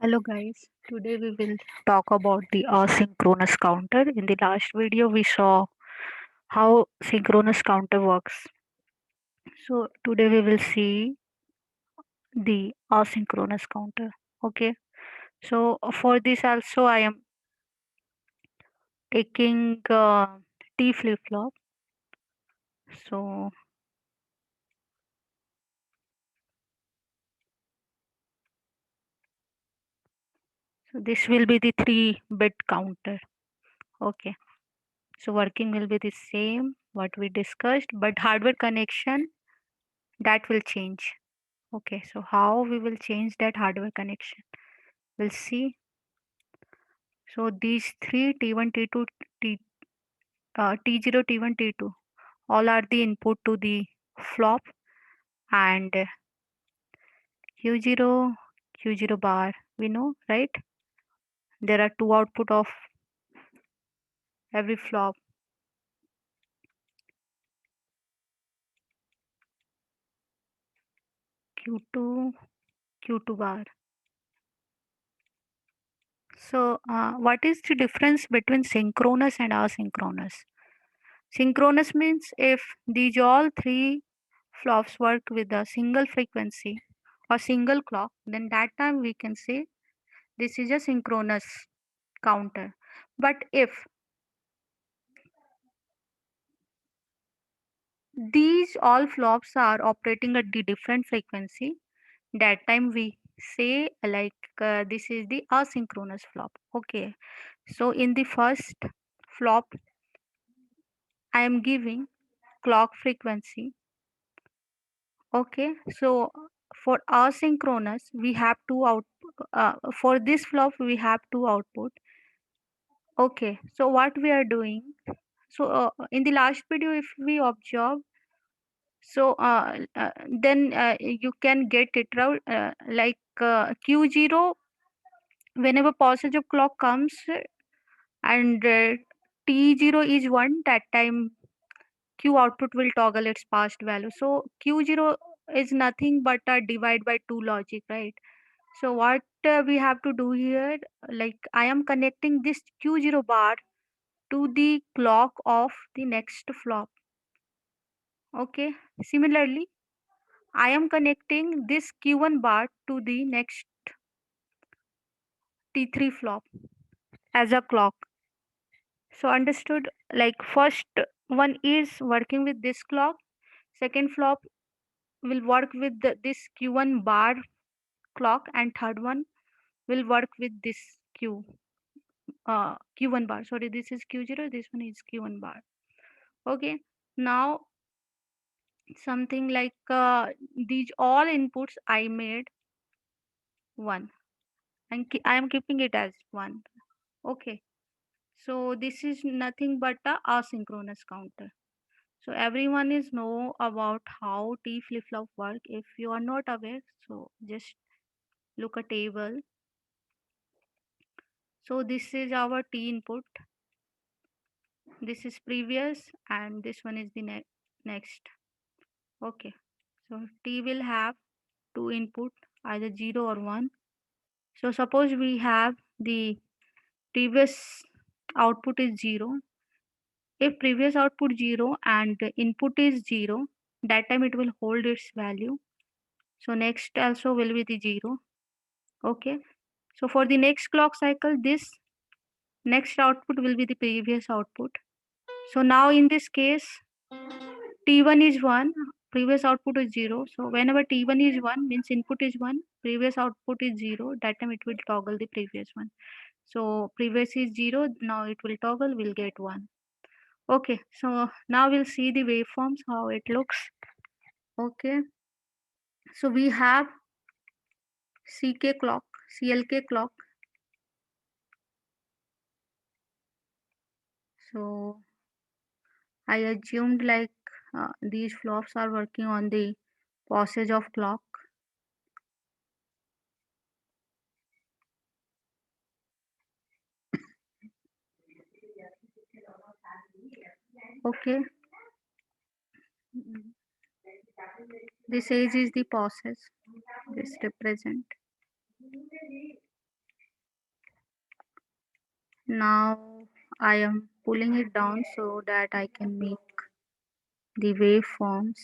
Hello guys, today we will talk about the asynchronous counter. In the last video we saw how synchronous counter works. So today we will see the asynchronous counter. Okay. So for this also I am taking T flip flop. So, so this will be the 3-bit counter. Okay. So working will be the same what we discussed, but hardware connection that will change. Okay, so how we will change that hardware connection? We'll see. So these three T1, T2, T T0, T1, T2, all are the input to the flop, and Q0, Q0 bar. We know, right? There are two output of every flop. Q2, Q2 bar. So what is the difference between synchronous and asynchronous? Synchronous means if these all three flops work with a single frequency or single clock, then that time we can say this is a synchronous counter. But if these all flops are operating at the different frequency, that time we say like this is the asynchronous flop. Okay. So in the first flop, I am giving clock frequency. Okay, so for asynchronous, we have two out. For this flop, we have two output. Okay, so what we are doing? So in the last video, if we observe, so then you can get it out like Q0. Whenever positive clock comes and T0 is one, that time Q output will toggle its past value. So Q0 is nothing but a divide by 2 logic, right? So what we have to do here, like I am connecting this Q0 bar to the clock of the next flop. Okay. Similarly, I am connecting this Q1 bar to the next T3 flop as a clock. So understood, like first one is working with this clock, second flop will work with this Q1 bar clock, and third one will work with this Q1 bar. Sorry, this is Q0, this one is Q1 bar. Okay, now something like these all inputs I made one, and I am keeping it as one. Okay, so this is nothing but a asynchronous counter. So everyone is know about how T flip flop work. If you are not aware, so just look a table. So this is our T input. This is previous, and this one is the next. Okay, so T will have two input, either 0 or 1. So suppose we have the previous output is 0. If previous output 0 and the input is 0, that time it will hold its value. So next also will be the 0. Okay. So for the next clock cycle, this next output will be the previous output. So now in this case, T1 is 1, previous output is 0. So whenever T1 is 1 means input is 1, previous output is 0, that time it will toggle the previous one. So previous is 0, now it will toggle, we'll get 1. Okay, so now we'll see the waveforms, how it looks. Okay, so we have CK clock, CLK clock. So I assumed like these flops are working on the passage of clock. Okay, this age is the passage, this represent. Now I am pulling it down so that I can make the waveforms.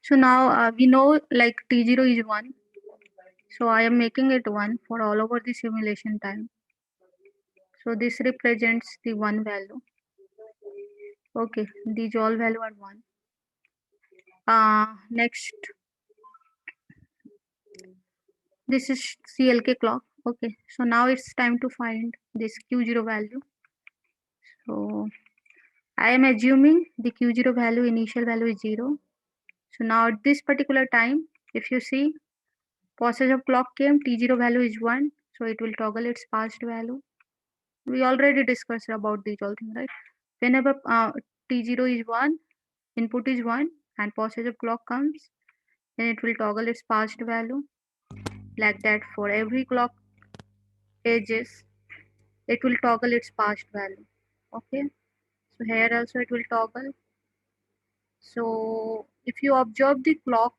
So now we know like T0 is 1. So I am making it 1 for all over the simulation time. So this represents the 1 value. Okay, these all value are 1. Next, this is CLK clock. Okay, so now it's time to find this Q0 value. So I am assuming the Q0 value, initial value is 0. So now at this particular time, if you see, passage of clock came, T0 value is 1. So it will toggle its past value. We already discussed about these all things, right? Whenever T0 is 1, input is 1 and passage of clock comes, then it will toggle its past value. Like that for every clock edges, it will toggle its past value. Okay, so here also it will toggle. So if you observe the clock,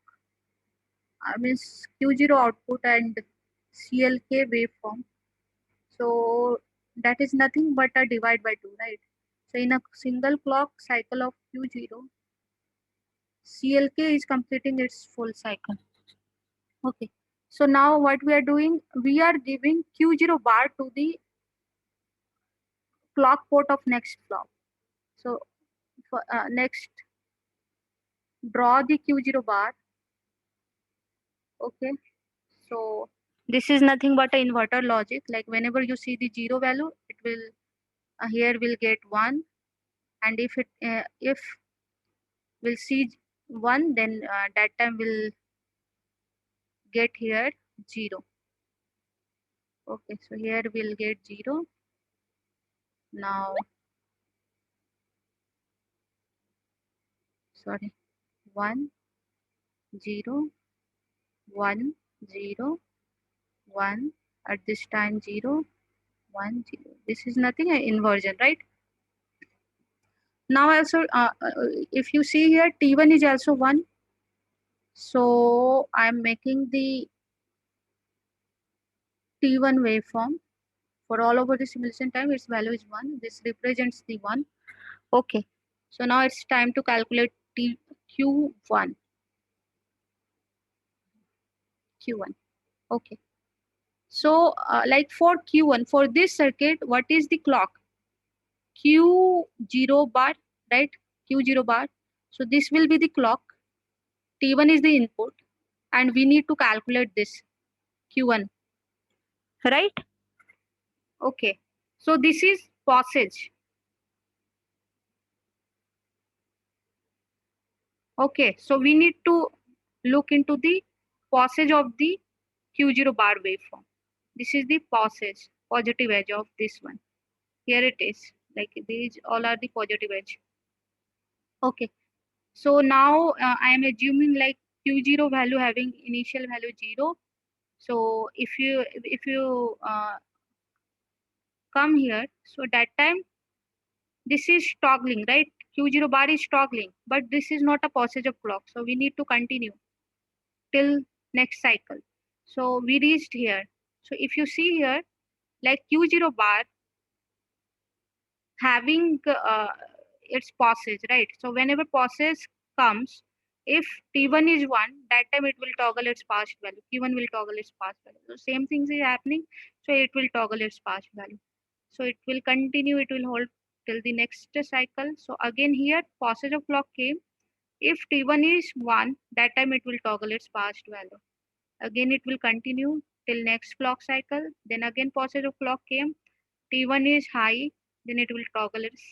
I mean Q0 output and CLK waveform, so that is nothing but a divide by 2, right? So in a single clock cycle of Q0, CLK is completing its full cycle. Okay. So now what we are doing, we are giving Q0 bar to the clock port of next clock. So for, next, draw the Q0 bar. Okay. So this is nothing but an inverter logic. Like whenever you see the 0 value, it will here will get 1, and if we'll see 1, then that time will get here 0. Okay, so here we'll get 0. Now, sorry, 1, 0, 1, 0, 1, at this time 0, 1, 0. This is nothing, an inversion, right? Now also, if you see here, T1 is also 1. So I'm making the T1 waveform for all over the simulation time. Its value is 1. This represents the 1. Okay. So now it's time to calculate Q1. Q1. Okay. So like for Q1, for this circuit, what is the clock? Q0 bar, right? Q0 bar. So this will be the clock. T1 is the input, and we need to calculate this Q1, right? Okay. So this is passage. Okay. So we need to look into the passage of the Q0 bar waveform. This is the passage, positive edge of this one. Here it is. Like these all are the positive edge. Okay. So now I am assuming like Q0 value having initial value 0. So if you come here, so that time this is toggling, right? Q0 bar is toggling, but this is not a passage of clock. So we need to continue till next cycle. So we reached here. So if you see here, like Q0 bar having its passage, right? So whenever passage comes, if T1 is 1, that time it will toggle its past value. Q1 will toggle its past value. So same things is happening. So it will toggle its past value. So it will continue, it will hold till the next cycle. So again here, passage of clock came. If T1 is 1, that time it will toggle its past value. Again it will continue till next clock cycle. Then again passage of clock came. T1 is high, then it will toggle its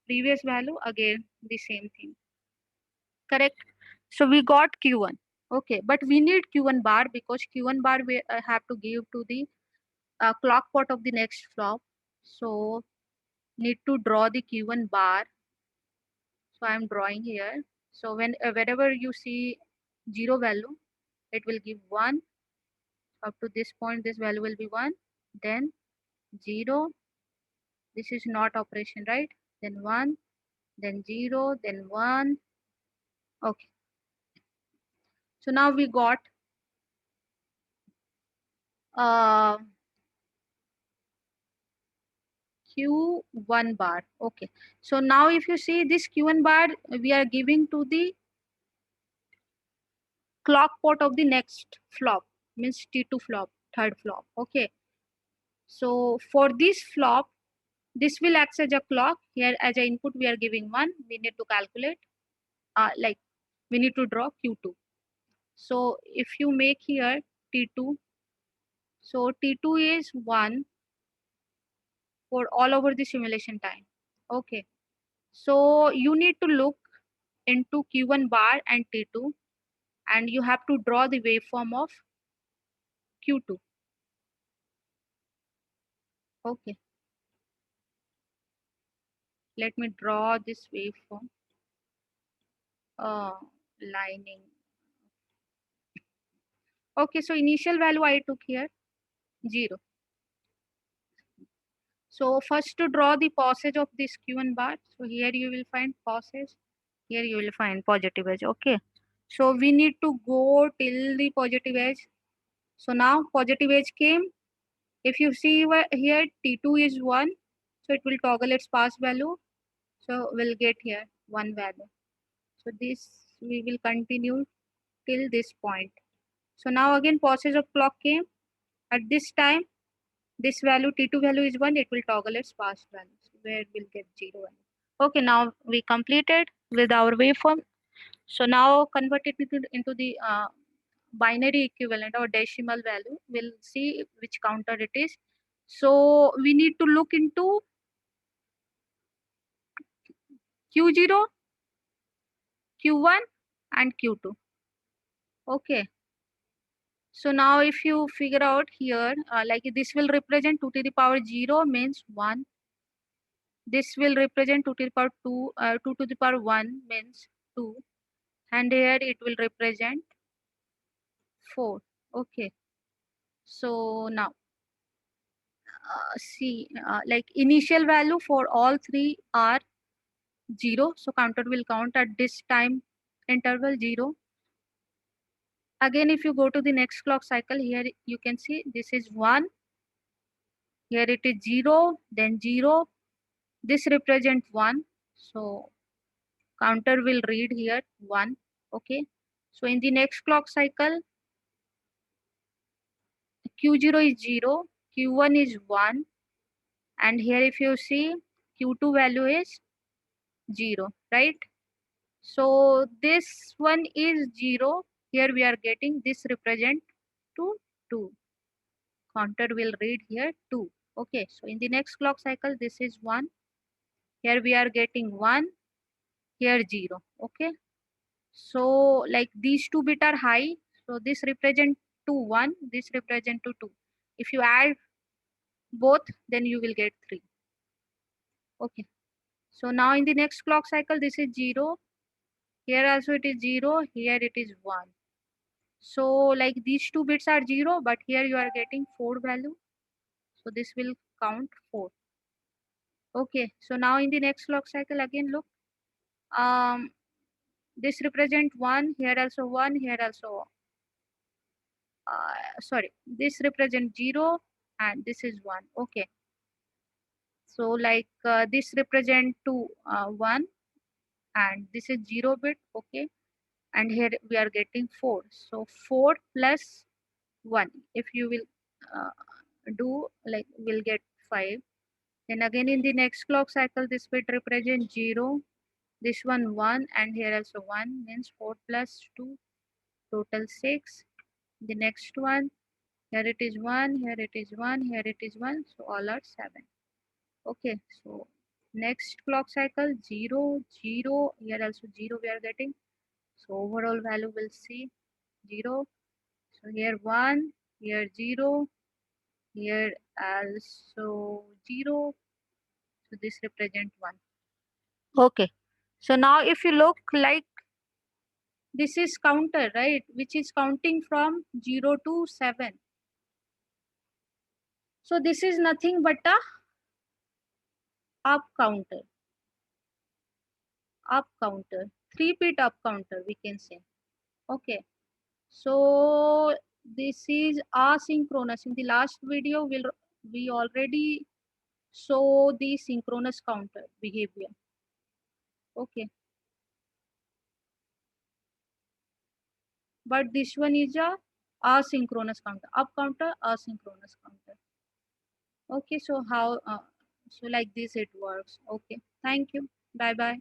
previous value, again the same thing. Correct. So we got Q1. Okay, but we need Q1 bar because Q1 bar we have to give to the clock port of the next flop. So need to draw the Q1 bar. So I am drawing here. So whenever you see 0 value, it will give 1. Up to this point, this value will be 1. Then 0. This is not operation, right? Then 1. Then 0. Then 1. Okay. So now we got uh, Q1 bar. Okay. So now if you see this Q1 bar, we are giving to the clock port of the next flop, means T2 flop, third flop. Okay. So for this flop, this will act as a clock. Here as a input, we are giving 1. We need to calculate, like we need to draw Q2. So if you make here T2, so T2 is 1 for all over the simulation time. Okay. So you need to look into Q1 bar and T2, and you have to draw the waveform of Q2. Okay. Let me draw this waveform. Lining. Okay, so initial value I took here 0. So first to draw the passage of this Q1 bar. So here you will find passage. Here you will find positive edge. Okay. So we need to go till the positive edge. So now positive edge came. If you see here T2 is 1. So it will toggle its pass value. So we'll get here 1 value. So this we will continue till this point. So now again passage of clock came. At this time, this value T2 value is 1, it will toggle its past values where we'll get 0 value. Okay, now we completed with our waveform. So now convert it into the binary equivalent or decimal value. We'll see which counter it is. So we need to look into Q0, Q1 and Q2. Okay. So now if you figure out here, like this will represent 2 to the power 0 means 1. This will represent 2 to the power 2, 2 to the power 1 means 2. And here it will represent 4. Okay. So now, see, like initial value for all three are 0. So counter will count at this time interval 0. Again, if you go to the next clock cycle, here you can see this is 1. Here it is 0, then 0. This represents 1. So counter will read here 1. Okay. So in the next clock cycle, Q0 is 0, Q1 is 1, and here if you see Q2 value is 0, right? So this one is 0. Here we are getting this represent to 2. Counter will read here 2. Okay, so in the next clock cycle, this is 1. Here we are getting 1. Here 0. Okay, so like these two bit are high. So this represent to 1. This represent to 2. If you add both, then you will get 3. Okay, so now in the next clock cycle, this is 0. Here also it is 0. Here it is 1. So like these two bits are 0, but here you are getting 4 value. So this will count 4. Okay, so now in the next clock cycle, again look, this represent 1. Here also 1. Here also sorry, this represent 0 and this is 1. Okay, so like this represent to 1 and this is 0 bit. Okay, and here we are getting 4. So 4 plus 1, if you will do, like we'll get 5. Then again in the next clock cycle, this bit represent 0, this one 1, and here also 1, means 4 plus 2, total 6. The next one, here it is 1, here it is 1, here it is 1, so all are 7. Okay, so next clock cycle 0, 0, here also 0 we are getting. So overall value will see 0. So here 1, here 0, here also 0. So this represent 1. Okay. So now if you look like This is counter, right, which is counting from 0 to 7. So this is nothing but a up counter, up counter, 3-bit up counter, we can say. Okay, so this is asynchronous. In the last video, we already saw the synchronous counter behavior. Okay, but this one is a asynchronous counter, up counter, asynchronous counter. Okay, so how, so like this it works. Okay, thank you. Bye bye.